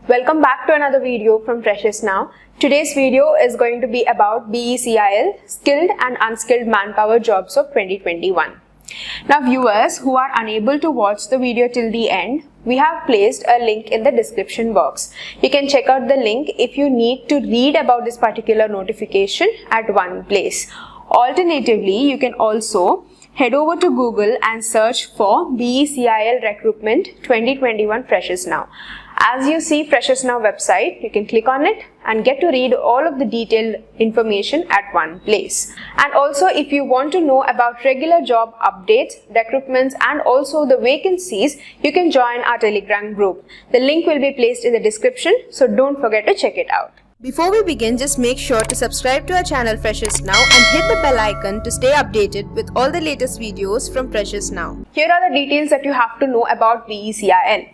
Welcome back to another video from Freshers Now. Today's video is going to be about BECIL, Skilled and Unskilled Manpower Jobs of 2021. Now viewers who are unable to watch the video till the end, we have placed a link in the description box. You can check out the link if you need to read about this particular notification at one place. Alternatively, you can also head over to Google and search for BECIL Recruitment 2021 Freshers Now. As you see Freshers Now website, you can click on it and get to read all of the detailed information at one place. And also if you want to know about regular job updates, recruitments and also the vacancies, you can join our Telegram group. The link will be placed in the description, so don't forget to check it out. Before we begin, just make sure to subscribe to our channel Freshers Now and hit the bell icon to stay updated with all the latest videos from Freshers Now. Here are the details that you have to know about BECIL.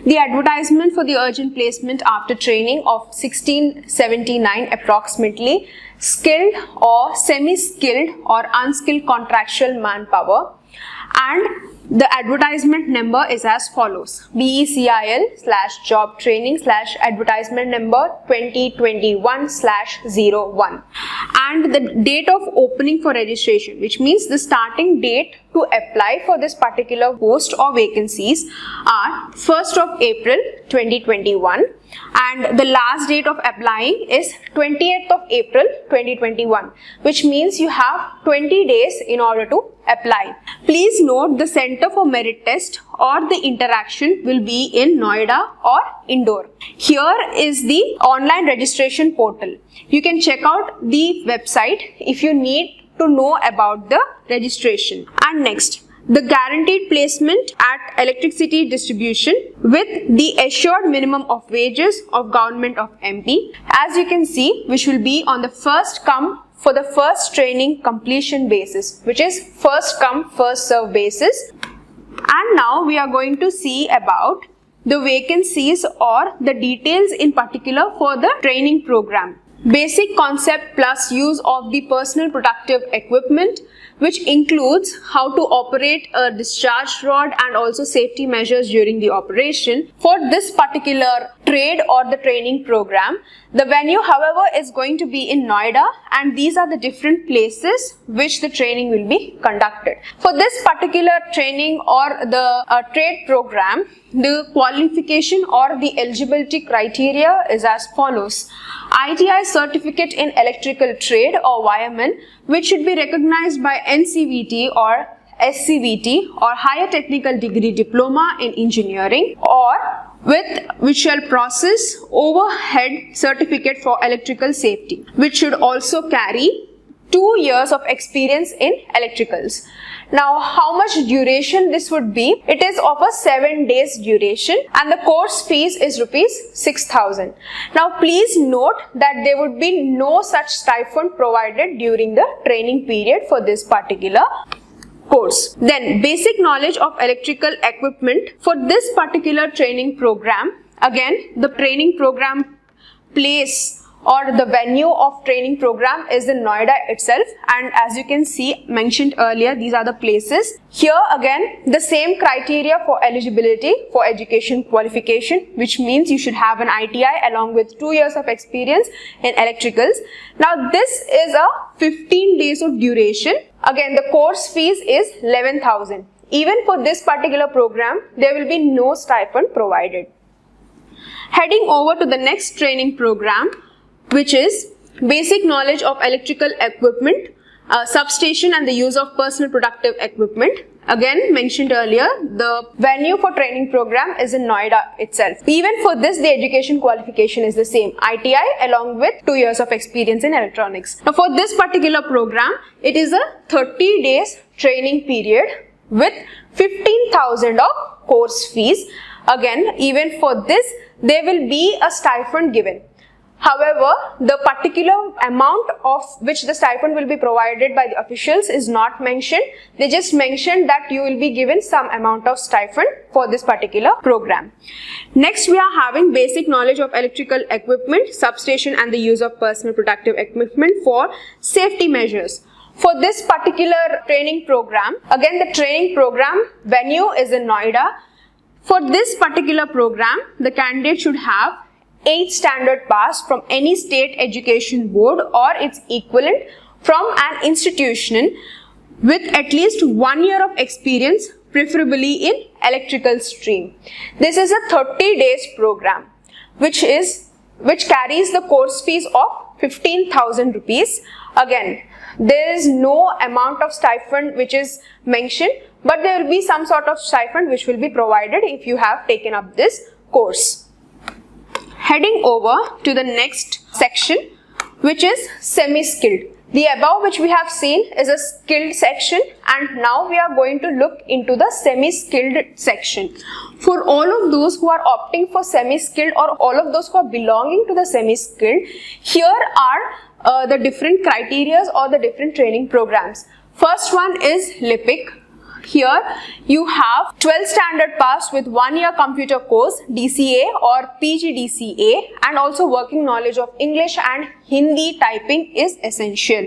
The advertisement for the urgent placement after training of 1679 approximately skilled or semi-skilled or unskilled contractual manpower, and the advertisement number is as follows: BECIL/job training /advertisement number 2021/01, and the date of opening for registration, which means the starting date to apply for this particular post or vacancies are 1st of April 2021 and the last date of applying is 28th of April 2021, which means you have 20 days in order to apply. Please note the Center for Merit Test or the interaction will be in Noida or Indore. Here is the online registration portal. You can check out the website if you need to know about the registration. And next, the guaranteed placement at electricity distribution with the assured minimum of wages of Government of MP. As you can see, which will be on the first come for the first training completion basis, which is first come first serve basis. And now we are going to see about the vacancies or the details in particular for the training program. Basic concept plus use of the personal protective equipment, which includes how to operate a discharge rod and also safety measures during the operation. For this particular trade or the training program, the venue however is going to be in Noida, and these are the different places which the training will be conducted. For this particular training or the trade program, the qualification or the eligibility criteria is as follows: ITI certificate in electrical trade or wireman, which should be recognized by NCVT or SCVT or higher technical degree diploma in engineering, or with Visual Process Overhead certificate for electrical safety, which should also carry 2 years of experience in electricals. Now, how much duration this would be? It is of a 7 days duration and the course fees is rupees 6,000. Now, please note that there would be no such stipend provided during the training period for this particular course. Then, basic knowledge of electrical equipment. For this particular training program, again, the training program place or the venue of training program is in Noida itself, and as you can see mentioned earlier, these are the places. Here again the same criteria for eligibility for education qualification, which means you should have an ITI along with 2 years of experience in electricals. Now this is a 15 days of duration. Again, the course fees is 11,000. Even for this particular program, there will be no stipend provided. Heading over to the next training program, which is basic knowledge of electrical equipment, substation and the use of personal protective equipment. Again mentioned earlier, the venue for training program is in Noida itself. Even for this, the education qualification is the same, ITI along with 2 years of experience in electronics. Now for this particular program, it is a 30 days training period with 15,000 of course fees. Again, even for this, there will be a stipend given. However, the particular amount of which the stipend will be provided by the officials is not mentioned. They just mentioned that you will be given some amount of stipend for this particular program. Next, we are having basic knowledge of electrical equipment, substation and the use of personal protective equipment for safety measures. For this particular training program, again the training program venue is in Noida. For this particular program, the candidate should have 8th standard pass from any state education board or its equivalent from an institution with at least 1 year of experience, preferably in electrical stream. This is a 30 days program which carries the course fees of 15,000 rupees. Again, there is no amount of stipend which is mentioned, but there will be some sort of stipend which will be provided if you have taken up this course. Heading over to the next section, which is semi-skilled. The above which we have seen is a skilled section, and now we are going to look into the semi-skilled section. For all of those who are opting for semi-skilled or all of those who are belonging to the semi-skilled, here are the different criterias or the different training programs. First one is LIPIC. Here you have 12th standard pass with 1 year computer course, DCA or PGDCA, and also working knowledge of English and Hindi typing is essential.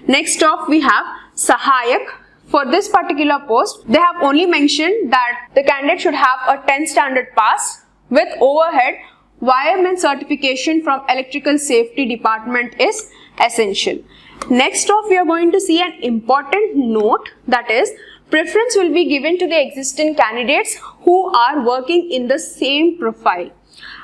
Next off we have Sahayak. For this particular post, they have only mentioned that the candidate should have a 10th standard pass with overhead wireman certification from Electrical Safety Department is essential. Next off we are going to see an important note, that is preference will be given to the existing candidates who are working in the same profile.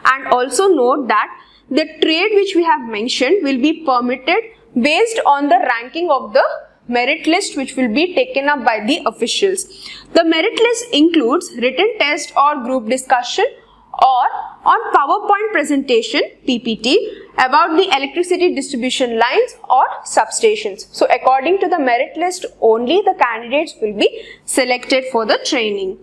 And also note that the trade which we have mentioned will be permitted based on the ranking of the merit list which will be taken up by the officials. The merit list includes written test or group discussion or on PowerPoint presentation PPT about the electricity distribution lines or substations. So according to the merit list only the candidates will be selected for the training.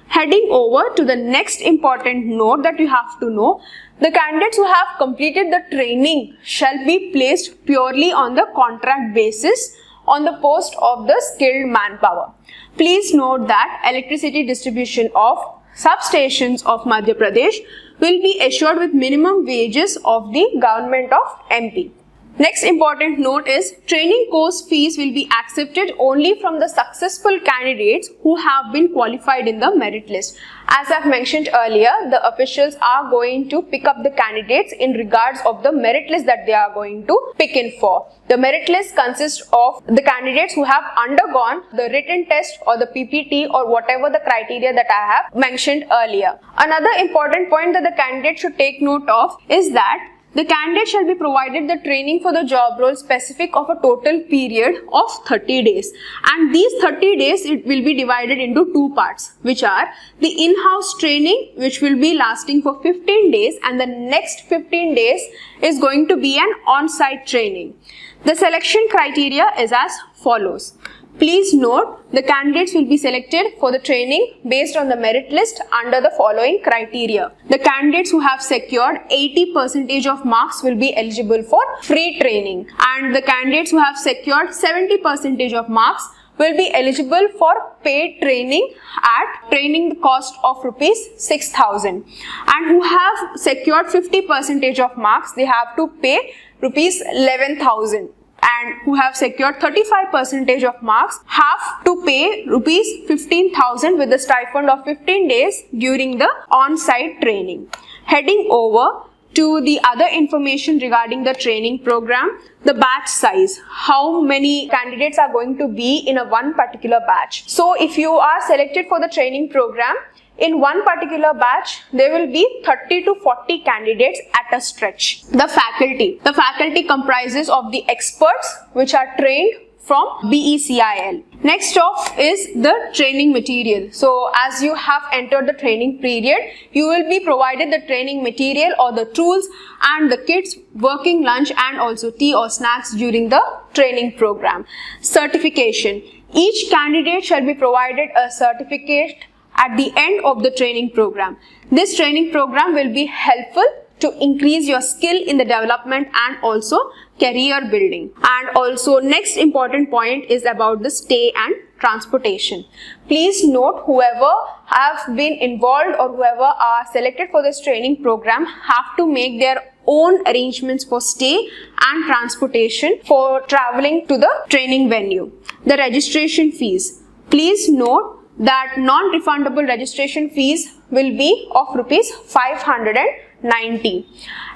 Heading over to the next important note that you have to know, the candidates who have completed the training shall be placed purely on the contract basis on the post of the skilled manpower. Please note that electricity distribution of substations of Madhya Pradesh will be assured with minimum wages of the government of MP. Next important note is training course fees will be accepted only from the successful candidates who have been qualified in the merit list. As I've mentioned earlier, the officials are going to pick up the candidates in regards of the merit list that they are going to pick in for. The merit list consists of the candidates who have undergone the written test or the PPT or whatever the criteria that I have mentioned earlier. Another important point that the candidate should take note of is that the candidate shall be provided the training for the job role specific of a total period of 30 days. And these 30 days it will be divided into two parts, which are the in-house training, which will be lasting for 15 days, and the next 15 days is going to be an on-site training. The selection criteria is as follows. Please note, the candidates will be selected for the training based on the merit list under the following criteria. The candidates who have secured 80% of marks will be eligible for free training, and the candidates who have secured 70% of marks will be eligible for paid training at training cost of rupees 6,000, and who have secured 50% of marks, they have to pay rupees 11,000. And who have secured 35% of marks have to pay rupees 15,000 with a stipend of 15 days during the on-site training. Heading over to the other information regarding the training program, the batch size, how many candidates are going to be in a one particular batch. So if you are selected for the training program, in one particular batch, there will be 30 to 40 candidates at a stretch. The faculty comprises of the experts which are trained from BECIL. Next off is the training material. So as you have entered the training period, you will be provided the training material or the tools and the kids, working lunch and also tea or snacks during the training program. Certification. Each candidate shall be provided a certificate at the end of the training program. This training program will be helpful to increase your skill in the development and also career building. And also next important point is about the stay and transportation. Please note, whoever have been involved or whoever are selected for this training program have to make their own arrangements for stay and transportation for traveling to the training venue. The registration fees. Please note that non-refundable registration fees will be of rupees 500 90,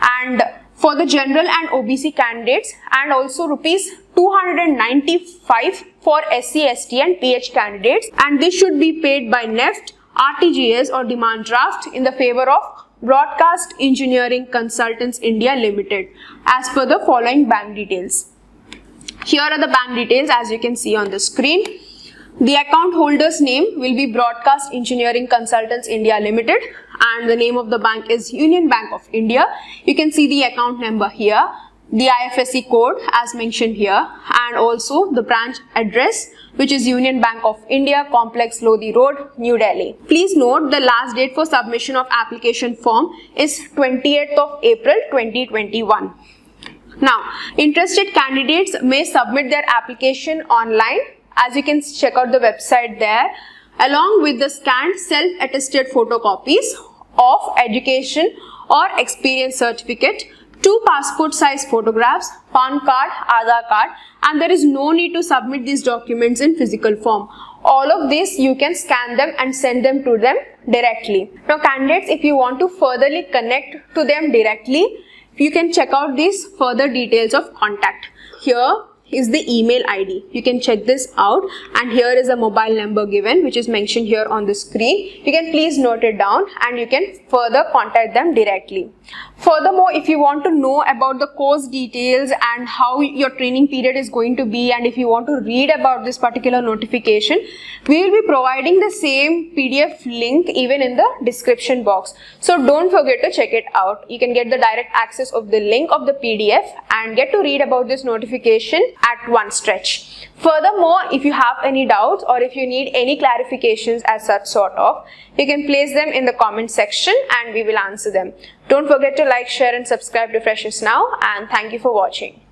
and for the general and OBC candidates, and also rupees 295 for SC, ST and PH candidates, and this should be paid by NEFT, RTGS or demand draft in the favor of Broadcast Engineering Consultants India Limited as per the following bank details. Here are the bank details as you can see on the screen. The account holder's name will be Broadcast Engineering Consultants India Limited, and the name of the bank is Union Bank of India. You can see the account number here, the IFSC code as mentioned here, and also the branch address, which is Union Bank of India, Complex Lodi Road, New Delhi. Please note the last date for submission of application form is 28th of April 2021. Now, interested candidates may submit their application online, as you can check out the website there, along with the scanned self-attested photocopies of education or experience certificate, 2 passport size photographs, PAN card, Aadhaar card, and there is no need to submit these documents in physical form. All of this you can scan them and send them to them directly. Now candidates, if you want to furtherly connect to them directly, you can check out these further details of contact. Here is the email ID. You can check this out, and here is a mobile number given which is mentioned here on the screen. You can please note it down and you can further contact them directly. Furthermore, if you want to know about the course details and how your training period is going to be, and if you want to read about this particular notification, we will be providing the same PDF link even in the description box. So don't forget to check it out. You can get the direct access of the link of the PDF and get to read about this notification at one stretch. Furthermore, if you have any doubts or if you need any clarifications as such sort of, you can place them in the comment section and we will answer them. Don't forget to like, share and subscribe to Freshers Now, and thank you for watching.